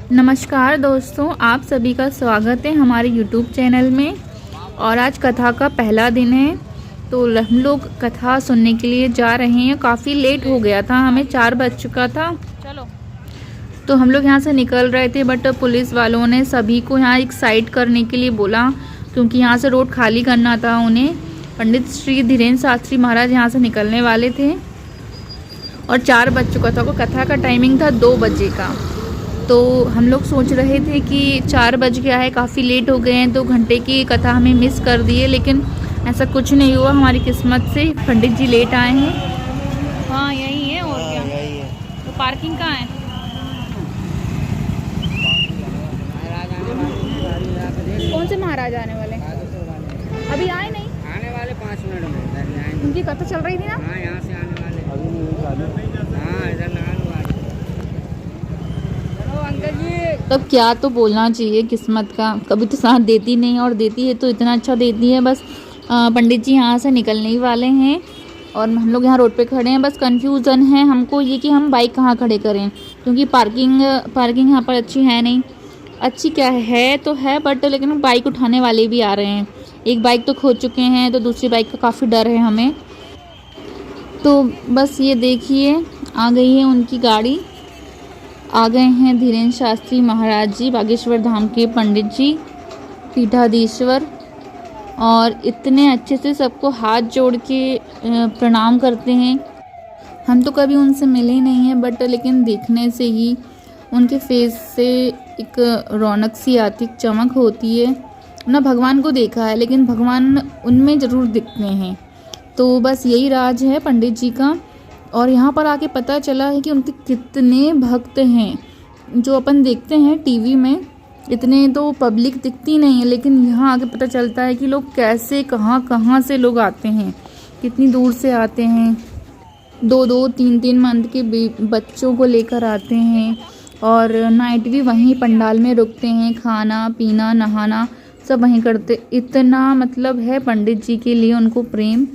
नमस्कार दोस्तों, आप सभी का स्वागत है हमारे YouTube चैनल में। और आज कथा का पहला दिन है तो हम लोग कथा सुनने के लिए जा रहे हैं। काफ़ी लेट हो गया था, हमें 4 बज चुका था। चलो तो हम लोग यहाँ से निकल रहे थे, बट पुलिस वालों ने सभी को यहाँ एक साइड करने के लिए बोला, क्योंकि यहाँ से रोड खाली करना था उन्हें। पंडित श्री धीरेन्द्र शास्त्री महाराज यहाँ से निकलने वाले थे और 4 बज चुका था। कथा का टाइमिंग था 2 बजे का। तो हम लोग सोच रहे थे कि 4 बज गया है, काफ़ी लेट हो गए हैं, 2 घंटे की कथा हमें मिस कर दी है। लेकिन ऐसा कुछ नहीं हुआ, हमारी किस्मत से पंडित जी लेट आए हैं। हाँ यही है, और क्या यही है। तो पार्किंग कहाँ है? कौन से महाराज आने वाले? अभी आए नहीं, आने वाले 5 मिनट में। उनकी कथा चल रही थी ना। हाँ यहाँ से आने वाले। हाँ इधर लगाने वाले। चलो अंकल जी। तब क्या तो बोलना चाहिए, किस्मत का कभी तो साथ देती नहीं, और देती है तो इतना अच्छा देती है। बस पंडित जी यहाँ से निकलने ही वाले हैं और हम लोग यहाँ रोड पे खड़े हैं। बस कंफ्यूजन है हमको ये कि हम बाइक कहाँ खड़े करें, क्योंकि पार्किंग यहाँ पर अच्छी है नहीं। अच्छी क्या है तो है, बट लेकिन बाइक उठाने वाले भी आ रहे हैं। एक बाइक तो खो चुके हैं, तो दूसरी बाइक का काफ़ी डर है हमें। तो बस ये देखिए, आ गई है उनकी गाड़ी। आ गए हैं धीरेन्द्र शास्त्री महाराज जी, बागेश्वर धाम के पंडित जी, पीठाधीश्वर। और इतने अच्छे से सबको हाथ जोड़ के प्रणाम करते हैं। हम तो कभी उनसे मिले नहीं हैं, बट लेकिन देखने से ही उनके फेस से एक रौनक सी आती, चमक होती है ना। भगवान को देखा है, लेकिन भगवान उनमें ज़रूर दिखते हैं। तो बस यही राज है पंडित जी का। और यहाँ पर आके पता चला है कि उनके कितने भक्त हैं। जो अपन देखते हैं टीवी में, इतने तो पब्लिक दिखती नहीं है, लेकिन यहाँ आके पता चलता है कि लोग कैसे कहाँ कहाँ से लोग आते हैं, कितनी दूर से आते हैं। 2-2, 3-3 मंथ के बच्चों को लेकर आते हैं, और नाइट भी वहीं पंडाल में रुकते हैं। खाना पीना नहाना सब वहीं करते। इतना मतलब है पंडित जी के लिए उनको प्रेम,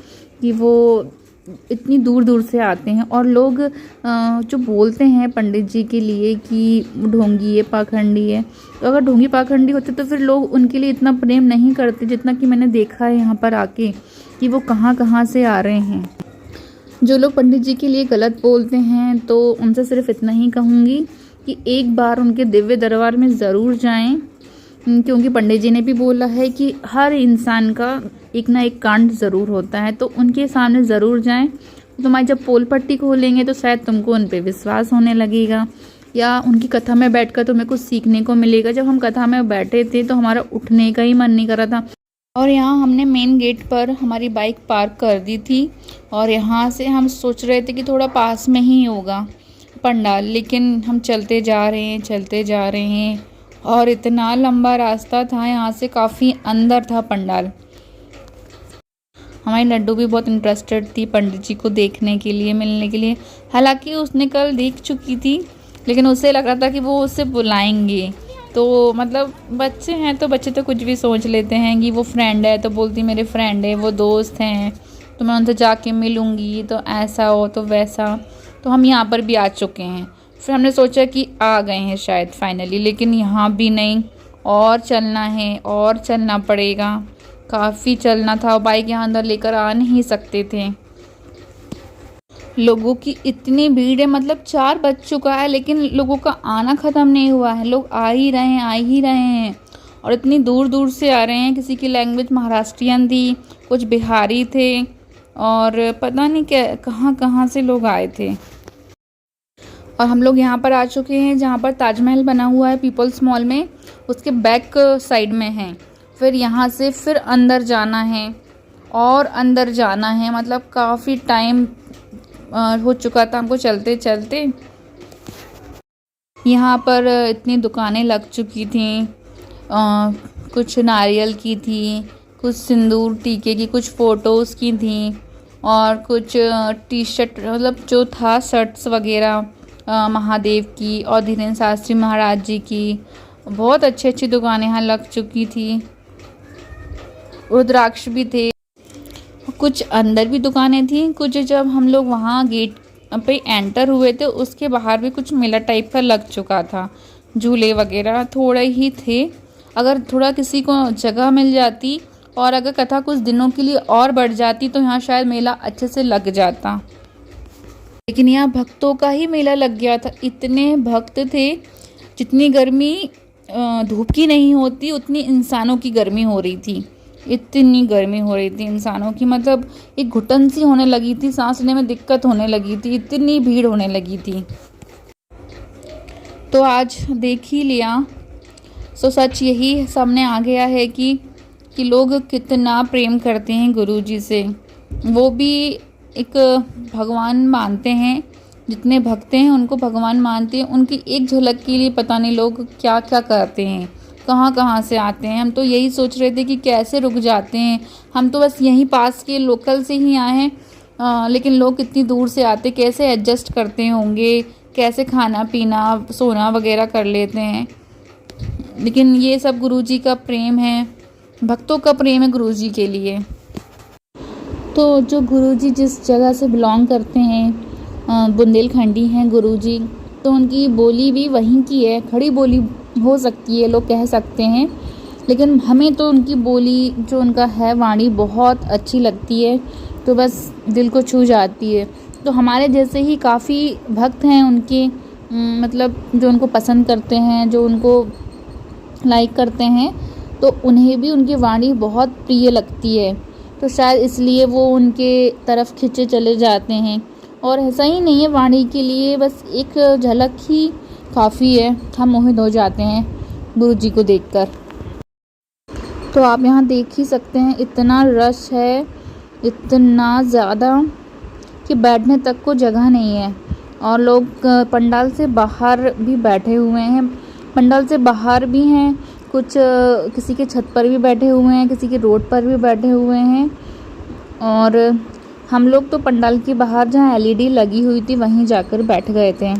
कि वो इतनी दूर दूर से आते हैं। और लोग जो बोलते हैं पंडित जी के लिए कि ढोंगी है, पाखंडी है, तो अगर ढोंगी पाखंडी होते तो फिर लोग उनके लिए इतना प्रेम नहीं करते जितना कि मैंने देखा है यहाँ पर आके, कि वो कहाँ कहाँ से आ रहे हैं। जो लोग पंडित जी के लिए गलत बोलते हैं, तो उनसे सिर्फ इतना ही कहूँगी कि एक बार उनके दिव्य दरबार में ज़रूर जाएं, क्योंकि पंडित जी ने भी बोला है कि हर इंसान का एक ना एक कांड ज़रूर होता है। तो उनके सामने ज़रूर जाएं। तुम्हारी जब पोल पट्टी खोलेंगे तो शायद तुमको उन पे विश्वास होने लगेगा, या उनकी कथा में बैठकर तुम्हें कुछ सीखने को मिलेगा। जब हम कथा में बैठे थे तो हमारा उठने का ही मन नहीं कर रहा था। और यहाँ हमने मेन गेट पर हमारी बाइक पार्क कर दी थी, और यहाँ से हम सोच रहे थे कि थोड़ा पास में ही होगा पंडाल, लेकिन हम चलते जा रहे हैं और इतना लंबा रास्ता था, यहाँ से काफ़ी अंदर था पंडाल। हमारी लड्डू भी बहुत इंटरेस्टेड थी पंडित जी को देखने के लिए, मिलने के लिए। हालांकि उसने कल देख चुकी थी, लेकिन उसे लग रहा था कि वो उससे बुलाएंगे। तो मतलब बच्चे हैं तो बच्चे तो कुछ भी सोच लेते हैं कि वो फ्रेंड है तो बोलती मेरे फ्रेंड है, वो दोस्त हैं तो मैं उनसे जाके मिलूँगी, तो ऐसा हो तो वैसा। तो हम यहाँ पर भी आ चुके हैं। फिर हमने सोचा कि आ गए हैं शायद फाइनली, लेकिन यहाँ भी नहीं, और चलना है और चलना पड़ेगा। काफ़ी चलना था, बाइक यहाँ अंदर लेकर आ नहीं सकते थे। लोगों की इतनी भीड़ है, मतलब 4 बज चुका है लेकिन लोगों का आना ख़त्म नहीं हुआ है। लोग आ ही रहे हैं और इतनी दूर दूर से आ रहे हैं। किसी की लैंग्वेज महाराष्ट्रियन थी, कुछ बिहारी थे, और पता नहीं क्या कहाँ कहाँ से लोग आए थे। और हम लोग यहाँ पर आ चुके हैं जहाँ पर ताजमहल बना हुआ है पीपल्स मॉल में, उसके बैक साइड में है। फिर यहाँ से फिर अंदर जाना है और अंदर जाना है, मतलब काफ़ी टाइम हो चुका था हमको चलते चलते। यहाँ पर इतनी दुकानें लग चुकी थी, कुछ नारियल की थी, कुछ सिंदूर टीके की, कुछ फ़ोटोज़ की थी, और कुछ टी शर्ट मतलब जो था शर्ट्स वगैरह महादेव की और धीरेन्द्र शास्त्री महाराज जी की। बहुत अच्छी अच्छी दुकानें यहाँ लग चुकी थी। रुद्राक्ष भी थे, कुछ अंदर भी दुकानें थी, कुछ जब हम लोग वहाँ गेट पे एंटर हुए थे उसके बाहर भी कुछ मेला टाइप का लग चुका था। झूले वगैरह थोड़े ही थे। अगर थोड़ा किसी को जगह मिल जाती और अगर कथा कुछ दिनों के लिए और बढ़ जाती तो यहाँ शायद मेला अच्छे से लग जाता, लेकिन यहाँ भक्तों का ही मेला लग गया था। इतने भक्त थे, जितनी गर्मी धूप की नहीं होती उतनी इंसानों की गर्मी हो रही थी। इतनी गर्मी हो रही थी इंसानों की, मतलब एक घुटन सी होने लगी थी, सांस लेने में दिक्कत होने लगी थी, इतनी भीड़ होने लगी थी। तो आज देख ही लिया। सो सच यही सामने आ गया है कि लोग कितना प्रेम करते हैं गुरुजी से। वो भी एक भगवान मानते हैं, जितने भक्त हैं उनको भगवान मानते हैं। उनकी एक झलक के लिए पता नहीं लोग क्या क्या करते हैं, कहाँ कहाँ से आते हैं। हम तो यही सोच रहे थे कि कैसे रुक जाते हैं, हम तो बस यहीं पास के लोकल से ही आए हैं, लेकिन लोग कितनी दूर से आते, कैसे एडजस्ट करते होंगे, कैसे खाना पीना सोना वगैरह कर लेते हैं। लेकिन ये सब गुरुजी का प्रेम है, भक्तों का प्रेम है गुरुजी के लिए। तो जो गुरुजी जिस जगह से बिलोंग करते हैं, बुंदेलखंडी हैं गुरुजी, तो उनकी बोली भी वहीं की है। खड़ी बोली हो सकती है, लोग कह सकते हैं, लेकिन हमें तो उनकी बोली जो उनका है वाणी बहुत अच्छी लगती है, तो बस दिल को छू जाती है। तो हमारे जैसे ही काफ़ी भक्त हैं उनके, मतलब जो उनको पसंद करते हैं, जो उनको लाइक करते हैं, तो उन्हें भी उनकी वाणी बहुत प्रिय लगती है। तो शायद इसलिए वो उनके तरफ खिंचे चले जाते हैं। और ऐसा ही नहीं है, वाणी के लिए बस एक झलक ही काफ़ी है, हम मोहित हो जाते हैं गुरुजी को देखकर। तो आप यहाँ देख ही सकते हैं, इतना रश है, इतना ज़्यादा कि बैठने तक को जगह नहीं है। और लोग पंडाल से बाहर भी बैठे हुए हैं, पंडाल से बाहर भी हैं, कुछ किसी के छत पर भी बैठे हुए हैं, किसी के रोड पर भी बैठे हुए हैं। और हम लोग तो पंडाल के बाहर जहाँ LED लगी हुई थी वहीं जाकर बैठ गए थे।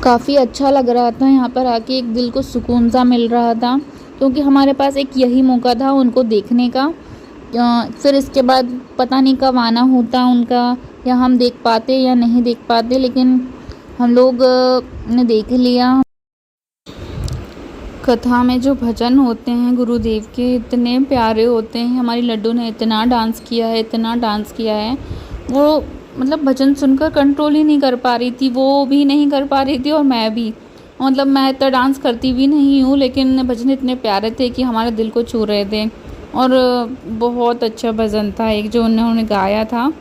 काफ़ी अच्छा लग रहा था यहाँ पर आके, एक दिल को सुकून सा मिल रहा था, क्योंकि हमारे पास एक यही मौका था उनको देखने का। फिर इसके बाद पता नहीं कब आना होता उनका, या हम देख पाते या नहीं देख पाते, लेकिन हम लोग ने देख लिया। कथा में जो भजन होते हैं गुरुदेव के, इतने प्यारे होते हैं। हमारी लड्डू ने इतना डांस किया है, इतना डांस किया है, वो मतलब भजन सुनकर कंट्रोल ही नहीं कर पा रही थी, वो भी नहीं कर पा रही थी और मैं भी। मतलब मैं इतना डांस करती भी नहीं हूँ, लेकिन भजन इतने प्यारे थे कि हमारे दिल को छू रहे थे। और बहुत अच्छा भजन था एक जो उन्होंने गाया था,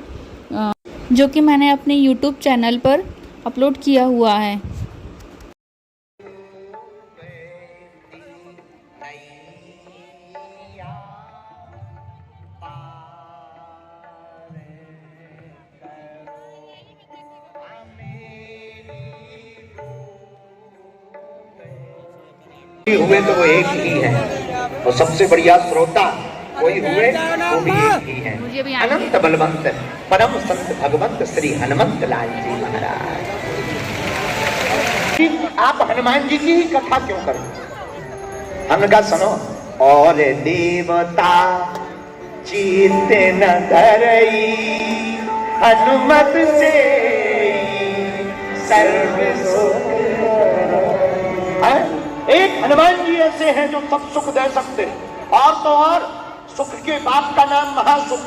जो कि मैंने अपने YouTube चैनल पर अपलोड किया हुआ है। हुए तो वो एक ही है, और सबसे बढ़िया श्रोता कोई हुए वो भी एक ही है। अनंत बलवंत परम संत भगवंत श्री हनुमंत लाल जी महाराज। आप हनुमान जी की ही कथा क्यों करें? हमने कहा सुनो, और देवता चित न धरई हनुमत से सर्व सुख। एक हनुमान जी ऐसे हैं जो सब सुख दे सकते हैं, और तो और सुख के बाप का नाम महासुख।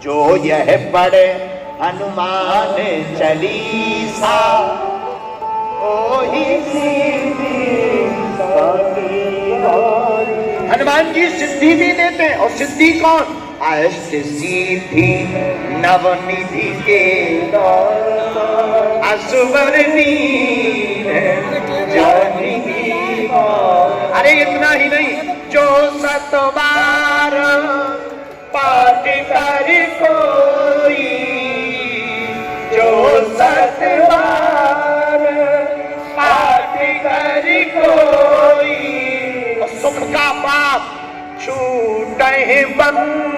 जो यह पढ़े हनुमान चालीसा ओही सिद्धि। हनुमान जी सिद्धि भी देते हैं, और सिद्धि कौन? अष्ट सिद्धि नवनिधि के असुवर अरे इतना ही नहीं, जो 7 बार पाठ कर कोई, जो 7 बार पाठ कर कोई, सुख का पाप छूटे बंद